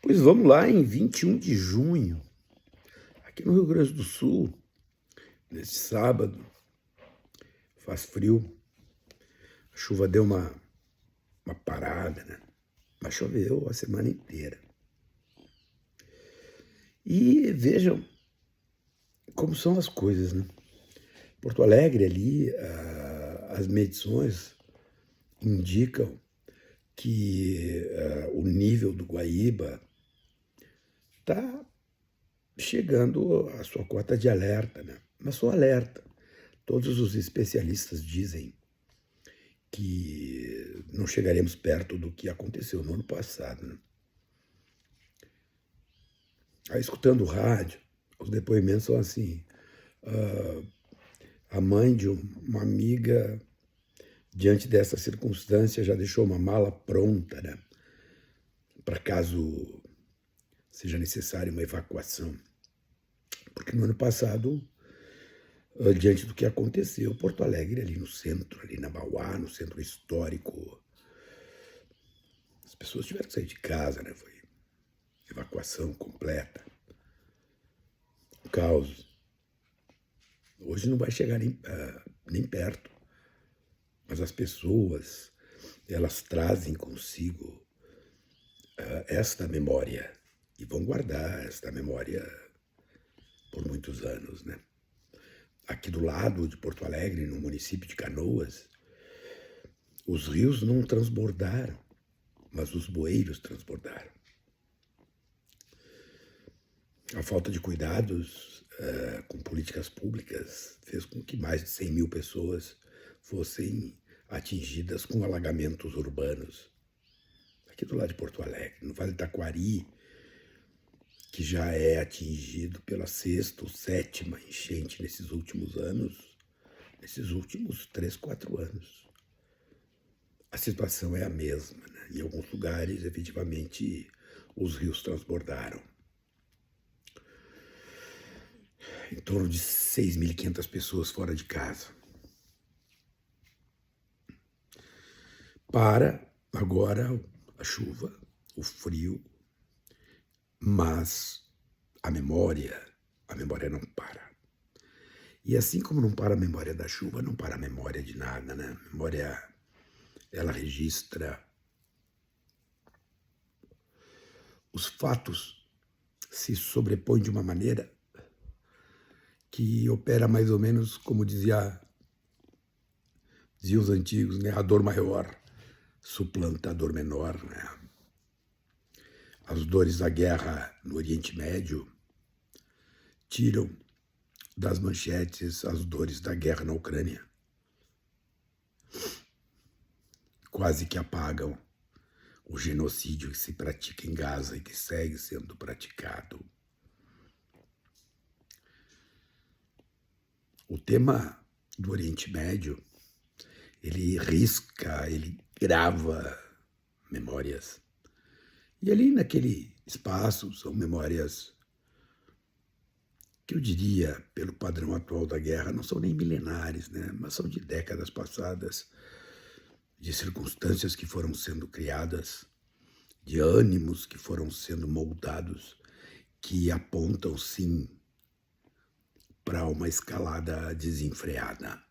Pois vamos lá, em 21 de junho, aqui no Rio Grande do Sul, nesse sábado, faz frio, a chuva deu uma parada, né? Mas choveu a semana inteira. E vejam como são as coisas, né? Porto Alegre ali, as medições indicam que o nível do Guaíba está chegando à sua cota de alerta, né? Mas só alerta. Todos os especialistas dizem que não chegaremos perto do que aconteceu no ano passado, né? Aí, escutando o rádio, os depoimentos são assim: a mãe de uma amiga, diante dessa circunstância, já deixou uma mala pronta, né? Para caso seja necessária uma evacuação. Porque no ano passado, diante do que aconteceu, Porto Alegre, ali no centro, ali na Mauá, no centro histórico, as pessoas tiveram que sair de casa, né? Foi evacuação completa. Caos. Hoje não vai chegar nem perto, mas as pessoas, elas trazem consigo esta memória e vão guardar esta memória por muitos anos, né? Aqui do lado de Porto Alegre, no município de Canoas, os rios não transbordaram, mas os bueiros transbordaram. A falta de cuidados com políticas públicas fez com que mais de 100 mil pessoas fossem atingidas com alagamentos urbanos. Aqui do lado de Porto Alegre, no Vale do Taquari, que já é atingido pela 6ª ou 7ª enchente nesses últimos anos, nesses últimos 3, 4 anos. A situação é a mesma, né? Em alguns lugares, efetivamente, os rios transbordaram. Em torno de 6.500 pessoas fora de casa. Para agora a chuva, o frio, mas a memória não para. E assim como não para a memória da chuva, não para a memória de nada, né? A memória, ela registra os fatos, se sobrepõem de uma maneira que opera mais ou menos como diziam os antigos, né? A dor maior suplanta a dor menor, né? As dores da guerra no Oriente Médio tiram das manchetes as dores da guerra na Ucrânia. Quase que apagam o genocídio que se pratica em Gaza e que segue sendo praticado. O tema do Oriente Médio, ele risca, ele grava memórias. E ali naquele espaço são memórias que eu diria, pelo padrão atual da guerra, não são nem milenares, né? Mas são de décadas passadas, de circunstâncias que foram sendo criadas, de ânimos que foram sendo moldados, que apontam, sim, para uma escalada desenfreada.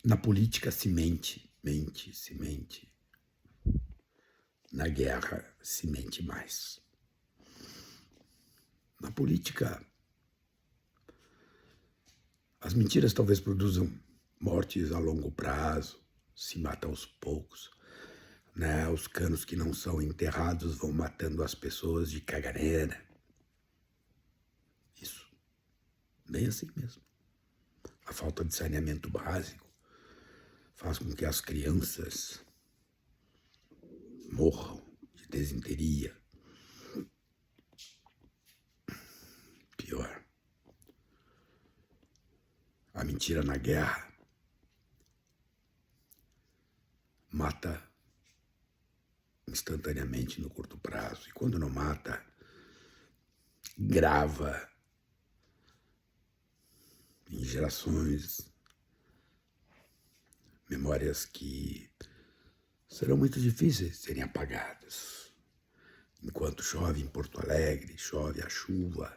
Na política se mente. Na guerra se mente mais. Na política, as mentiras talvez produzam mortes a longo prazo, se mata aos poucos, né? Os canos que não são enterrados vão matando as pessoas de caganeira. Isso, bem assim mesmo. A falta de saneamento básico faz com que as crianças morram de desinteria. Pior, a mentira na guerra mata instantaneamente no curto prazo. E quando não mata, grava em gerações memórias que serão muito difíceis de serem apagadas. Enquanto chove em Porto Alegre, chove a chuva,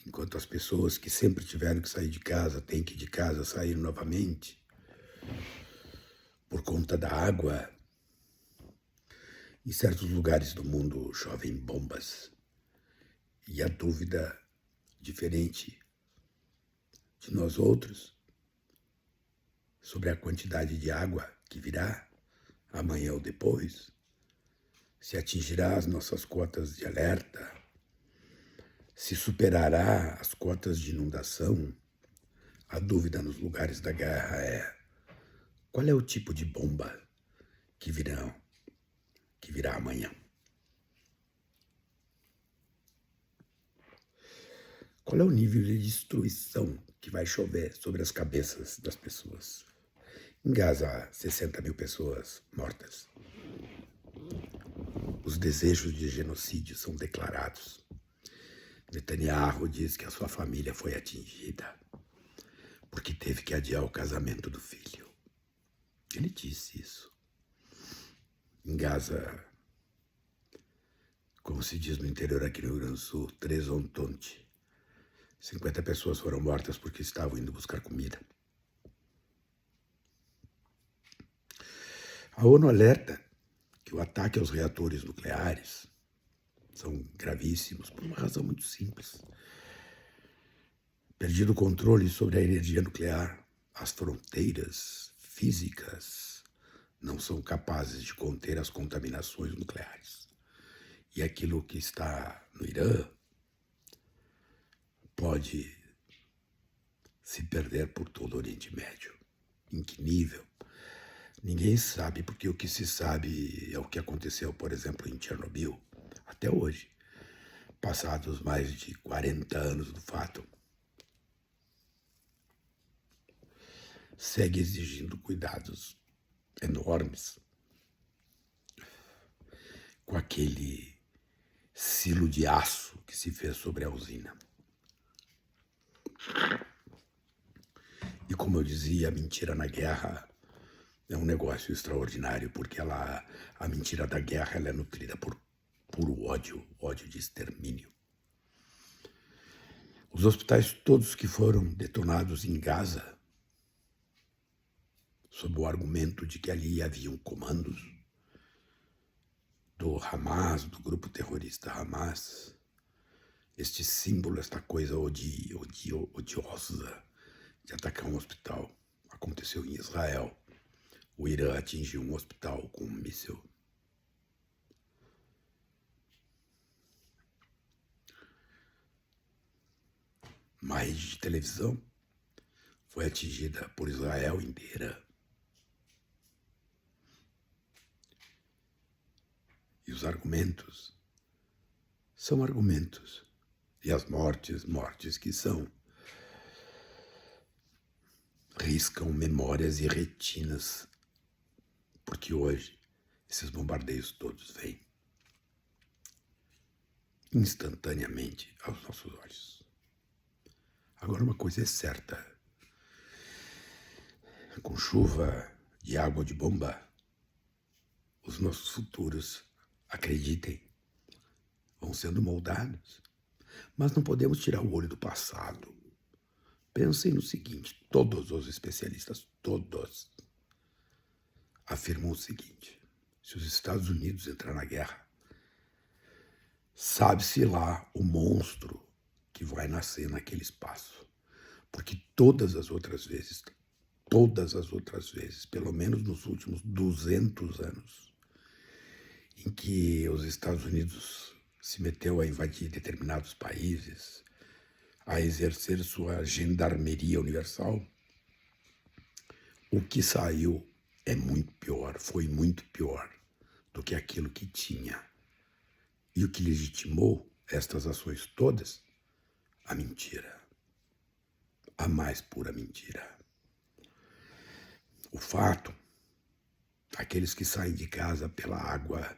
enquanto as pessoas que sempre tiveram que sair de casa têm que ir de casa sair novamente por conta da água. Em certos lugares do mundo chovem bombas e a dúvida, diferente de nós outros, sobre a quantidade de água que virá amanhã ou depois, se atingirá as nossas cotas de alerta, se superará as cotas de inundação. A dúvida nos lugares da guerra é: qual é o tipo de bomba que virá amanhã? Qual é o nível de destruição que vai chover sobre as cabeças das pessoas? Em Gaza, há 60 mil pessoas mortas. Os desejos de genocídio são declarados. Netanyahu diz que a sua família foi atingida porque teve que adiar o casamento do filho. Ele disse isso. Em Gaza, como se diz no interior aqui no Rio Grande do Sul, 3 ontonte. 50 pessoas foram mortas porque estavam indo buscar comida. A ONU alerta que o ataque aos reatores nucleares são gravíssimos por uma razão muito simples. Perdido o controle sobre a energia nuclear, as fronteiras físicas não são capazes de conter as contaminações nucleares. E aquilo que está no Irã pode se perder por todo o Oriente Médio. Em que nível? Ninguém sabe, porque o que se sabe é o que aconteceu, por exemplo, em Chernobyl, até hoje, passados mais de 40 anos do fato. Segue exigindo cuidados enormes com aquele silo de aço que se fez sobre a usina. E como eu dizia, a mentira na guerra é um negócio extraordinário, porque a mentira da guerra ela é nutrida por puro ódio de extermínio. Os hospitais todos que foram detonados em Gaza, sob o argumento de que ali haviam comandos do Hamas, do grupo terrorista Hamas, este símbolo, esta coisa odiosa de atacar um hospital, aconteceu em Israel. O Irã atingiu um hospital com um míssil. Uma rede de televisão foi atingida por Israel inteira. E os argumentos são argumentos. E as mortes que são, riscam memórias e retinas, porque hoje esses bombardeios todos vêm instantaneamente aos nossos olhos. Agora, uma coisa é certa: com chuva de água de bomba, os nossos futuros, acreditem, vão sendo moldados. Mas não podemos tirar o olho do passado. Pensem no seguinte: todos os especialistas, todos, afirmam o seguinte: se os Estados Unidos entrar na guerra, sabe-se lá o monstro que vai nascer naquele espaço. Porque todas as outras vezes, pelo menos nos últimos 200 anos, em que os Estados Unidos se meteu a invadir determinados países, a exercer sua gendarmeria universal, o que saiu é muito pior, foi muito pior do que aquilo que tinha. E o que legitimou estas ações todas? A mentira. A mais pura mentira. O fato, aqueles que saem de casa pela água,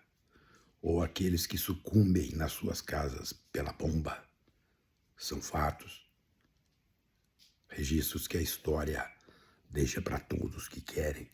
ou aqueles que sucumbem nas suas casas pela bomba, são fatos, registros que a história deixa para todos que querem.